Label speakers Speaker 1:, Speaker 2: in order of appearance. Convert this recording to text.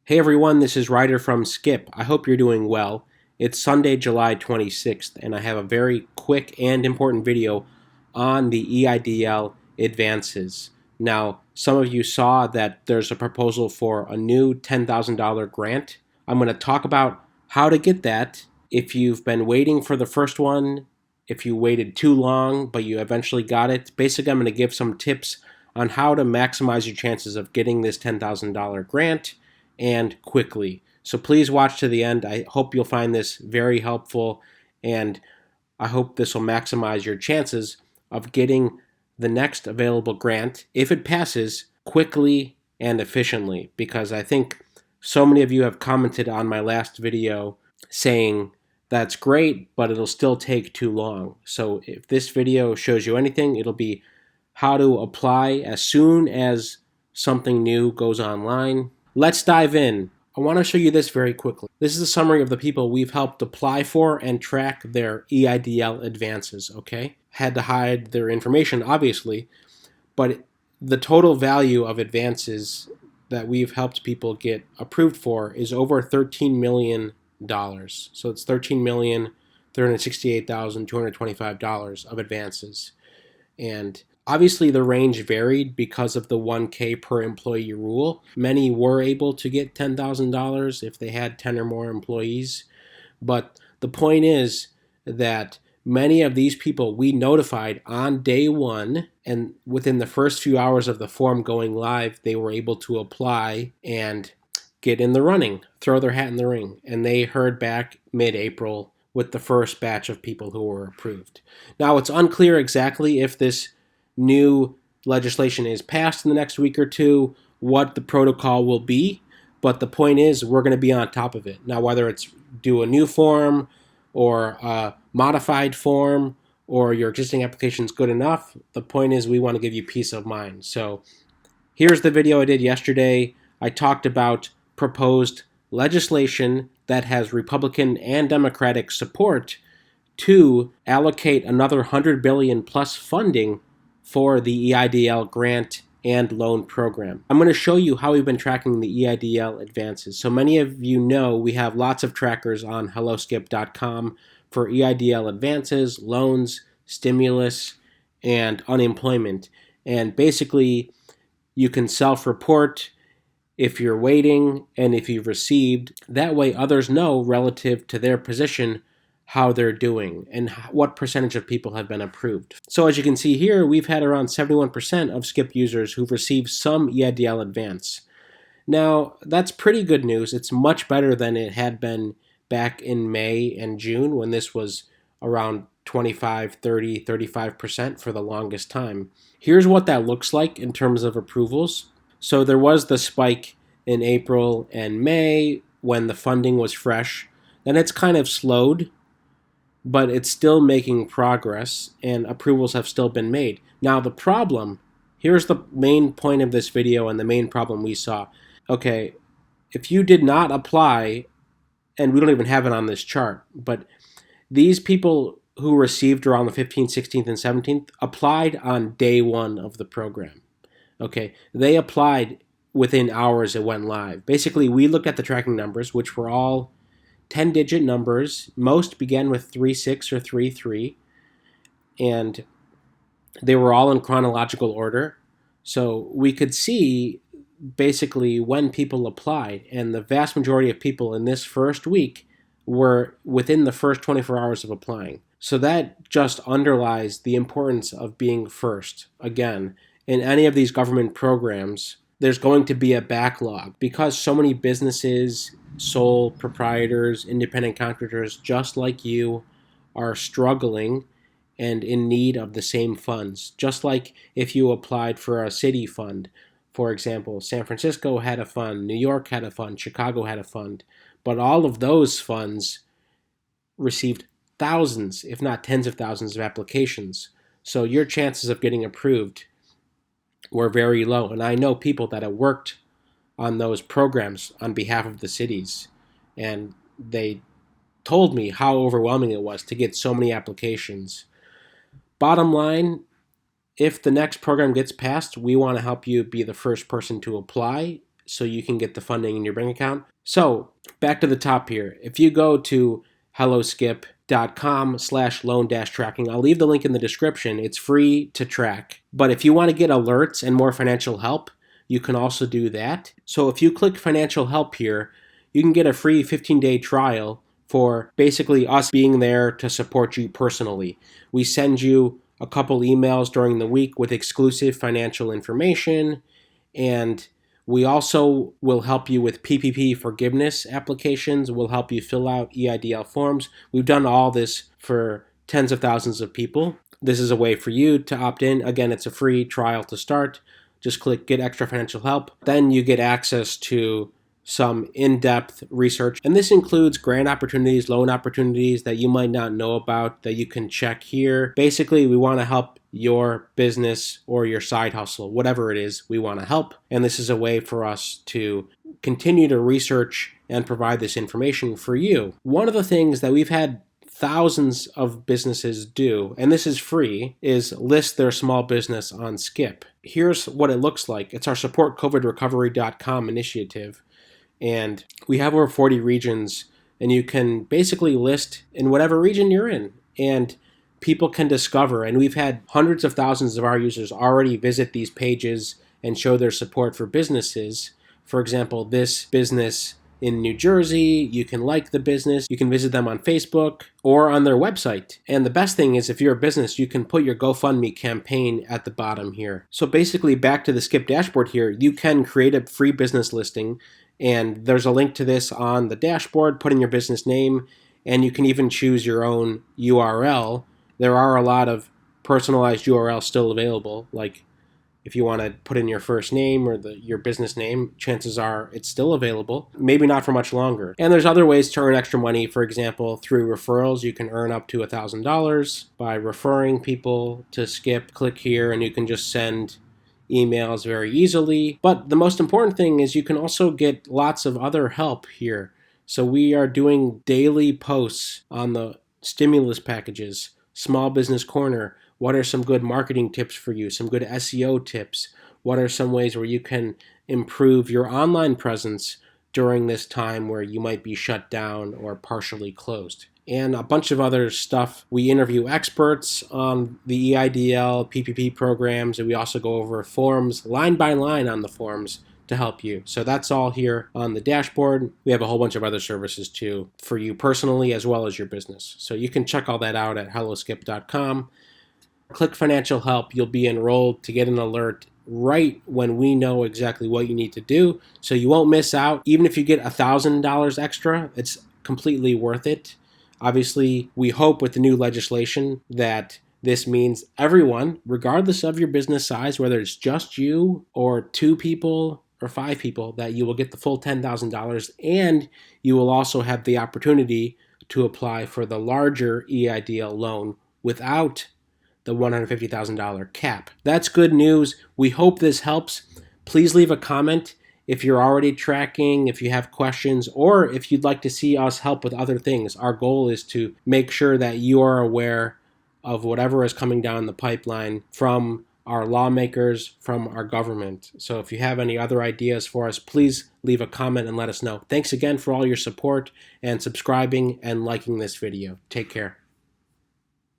Speaker 1: Hey everyone, this is Ryder from Skip. I hope you're doing well. It's Sunday, July 26th, and I have a very quick and important video on the EIDL advances. Now, some of you saw that there's a proposal for a new $10,000 grant. I'm going to talk about how to get that. If you've been waiting for the first one, if you waited too long but you eventually got it, basically I'm going to give some tips on how to maximize your chances of getting this $10,000 grant and quickly. So please watch to the end. I hope you'll find this very helpful, and I hope this will maximize your chances of getting the next available grant, if it passes, quickly and efficiently, because I think so many of you have commented on my last video saying that's great, but it'll still take too long. So if this video shows you anything, it'll be how to apply as soon as something new goes online. Let's dive in. I want to show you this very quickly. This is a summary of the people we've helped apply for and track their EIDL advances, okay? Had to hide their information, obviously, but the total value of advances that we've helped people get approved for is over $13 million. So it's $13,368,225 of advances. And obviously, the range varied because of the 1K per employee rule. Many were able to get $10,000 if they had 10 or more employees. But the point is that many of these people we notified on day one, and within the first few hours of the form going live, they were able to apply and get in the running, throw their hat in the ring. And they heard back mid-April with the first batch of people who were approved. Now, it's unclear exactly if this new legislation is passed in the next week or two, what the protocol will be, but the point is we're going to be on top of it. Now, whether it's do a new form or a modified form or your existing application is good enough, the point is we want to give you peace of mind. So here's the video I did yesterday. I talked about proposed legislation that has Republican and Democratic support to allocate another $100 billion plus funding for the EIDL grant and loan program. I'm going to show you how we've been tracking the EIDL advances. So many of you know we have lots of trackers on helloskip.com for EIDL advances, loans, stimulus, and unemployment. And basically, you can self-report if you're waiting and if you've received. That way others know relative to their position how they're doing and what percentage of people have been approved. So as you can see here, we've had around 71% of Skip users who've received some EIDL advance. Now, that's pretty good news. It's much better than it had been back in May and June when this was around 25, 30, 35% for the longest time. Here's what that looks like in terms of approvals. So there was the spike in April and May when the funding was fresh. Then it's kind of slowed, but it's still making progress and approvals have still been made. Now the problem, here's the main point of this video and the main problem we saw. Okay, if you did not apply, and we don't even have it on this chart, but these people who received around the 15th, 16th, and 17th applied on day one of the program. Okay, they applied within hours it went live. Basically, we looked at the tracking numbers, which were all 10-digit numbers. Most began with 36 or 33, and they were all in chronological order. So we could see basically when people applied, and the vast majority of people in this first week were within the first 24 hours of applying. So that just underlies the importance of being first. Again, in any of these government programs, there's going to be a backlog because so many businesses, sole proprietors, independent contractors, just like you, are struggling and in need of the same funds. Just like if you applied for a city fund, for example, San Francisco had a fund, New York had a fund, Chicago had a fund, but all of those funds received thousands, if not tens of thousands of applications. So your chances of getting approved were very low. And I know people that have worked on those programs on behalf of the cities, and they told me how overwhelming it was to get so many applications. Bottom line, if the next program gets passed, we want to help you be the first person to apply so you can get the funding in your bank account. So back to the top here. If you go to helloskip.com/loan-tracking, I'll leave the link in the description. It's free to track. But if you want to get alerts and more financial help, you can also do that. So if you click financial help here, you can get a free 15-day trial for basically us being there to support you personally. We send you a couple emails during the week with exclusive financial information, and we also will help you with PPP forgiveness applications. We'll help you fill out EIDL forms. We've done all this for tens of thousands of people. This is a way for you to opt in. Again, it's a free trial to start. Just click Get Extra Financial Help. Then you get access to some in-depth research. And this includes grant opportunities, loan opportunities that you might not know about that you can check here. Basically, we want to help your business or your side hustle, whatever it is, we want to help. And this is a way for us to continue to research and provide this information for you. One of the things that we've had thousands of businesses do, and this is free, is list their small business on Skip. Here's what it looks like. It's our supportcovidrecovery.com initiative. And we have over 40 regions, and you can basically list in whatever region you're in, and people can discover. And we've had hundreds of thousands of our users already visit these pages and show their support for businesses. For example, this business in New Jersey, you can like the business, you can visit them on Facebook or on their website. And the best thing is, if you're a business, you can put your GoFundMe campaign at the bottom here. So basically, back to the Skip dashboard here, you can create a free business listing, and there's a link to this on the dashboard. Put in your business name, and you can even choose your own URL. There are a lot of personalized URLs still available, like if you want to put in your first name or your business name, chances are it's still available. Maybe not for much longer. And there's other ways to earn extra money. For example, through referrals, you can earn up to $1,000 by referring people to Skip. Click here and you can just send emails very easily. But the most important thing is you can also get lots of other help here. So we are doing daily posts on the stimulus packages, Small Business Corner. What are some good marketing tips for you? Some good SEO tips? What are some ways where you can improve your online presence during this time where you might be shut down or partially closed? And a bunch of other stuff. We interview experts on the EIDL, PPP programs, and we also go over forms line by line on the forms to help you. So that's all here on the dashboard. We have a whole bunch of other services too for you personally as well as your business. So you can check all that out at helloskip.com. Click Financial Help. You'll be enrolled to get an alert right when we know exactly what you need to do, so you won't miss out. Even if you get $1,000 extra, it's completely worth it. Obviously, we hope with the new legislation that this means everyone, regardless of your business size, whether it's just you or 2 people or 5 people, that you will get the full $10,000, and you will also have the opportunity to apply for the larger EIDL loan without the $150,000 cap. That's good news. We hope this helps. Please leave a comment if you're already tracking, if you have questions, or if you'd like to see us help with other things. Our goal is to make sure that you are aware of whatever is coming down the pipeline from our lawmakers, from our government. So if you have any other ideas for us, please leave a comment and let us know. Thanks again for all your support and subscribing and liking this video. Take care.